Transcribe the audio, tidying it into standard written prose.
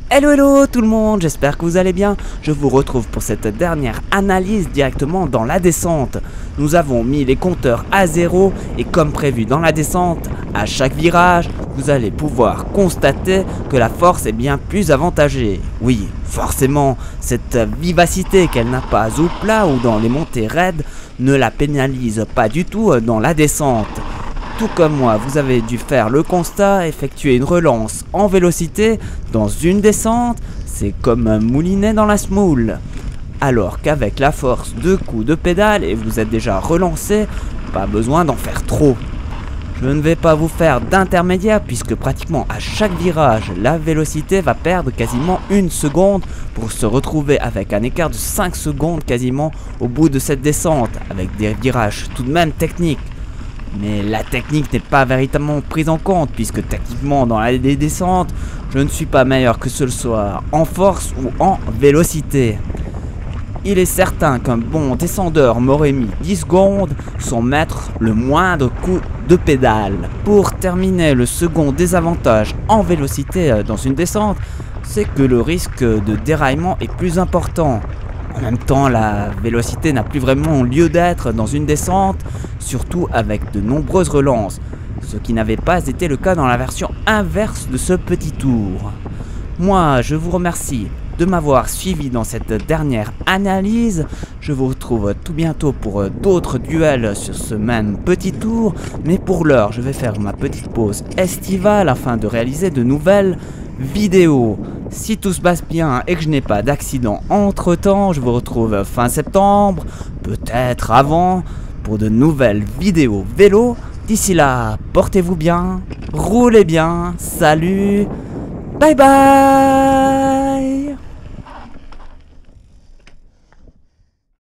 Hello hello tout le monde, j'espère que vous allez bien. Je vous retrouve pour cette dernière analyse directement dans la descente. Nous avons mis les compteurs à zéro et comme prévu dans la descente, à chaque virage, vous allez pouvoir constater que la force est bien plus avantagée. Oui, forcément, cette vivacité qu'elle n'a pas au plat ou dans les montées raides ne la pénalise pas du tout dans la descente. Tout comme moi, vous avez dû faire le constat, effectuer une relance en vélocité dans une descente, c'est comme un moulinet dans la semoule. Alors qu'avec la force de coups de pédale et vous êtes déjà relancé, pas besoin d'en faire trop. Je ne vais pas vous faire d'intermédiaire puisque pratiquement à chaque virage, la vélocité va perdre quasiment une seconde pour se retrouver avec un écart de 5 secondes quasiment au bout de cette descente, avec des virages tout de même techniques. Mais la technique n'est pas véritablement prise en compte puisque techniquement dans les descentes, je ne suis pas meilleur que ce soit en force ou en vélocité. Il est certain qu'un bon descendeur m'aurait mis 10 secondes sans mettre le moindre coup de pédale. Pour terminer, le second désavantage en vélocité dans une descente, c'est que le risque de déraillement est plus important. En même temps, la vélocité n'a plus vraiment lieu d'être dans une descente, surtout avec de nombreuses relances, ce qui n'avait pas été le cas dans la version inverse de ce petit tour. Moi, je vous remercie de m'avoir suivi dans cette dernière analyse. Je vous retrouve tout bientôt pour d'autres duels sur ce même petit tour, mais pour l'heure, je vais faire ma petite pause estivale afin de réaliser de nouvelles vidéos. Si tout se passe bien et que je n'ai pas d'accident entre temps, je vous retrouve fin septembre, peut-être avant, pour de nouvelles vidéos vélo. D'ici là, portez-vous bien, roulez bien, salut, bye bye.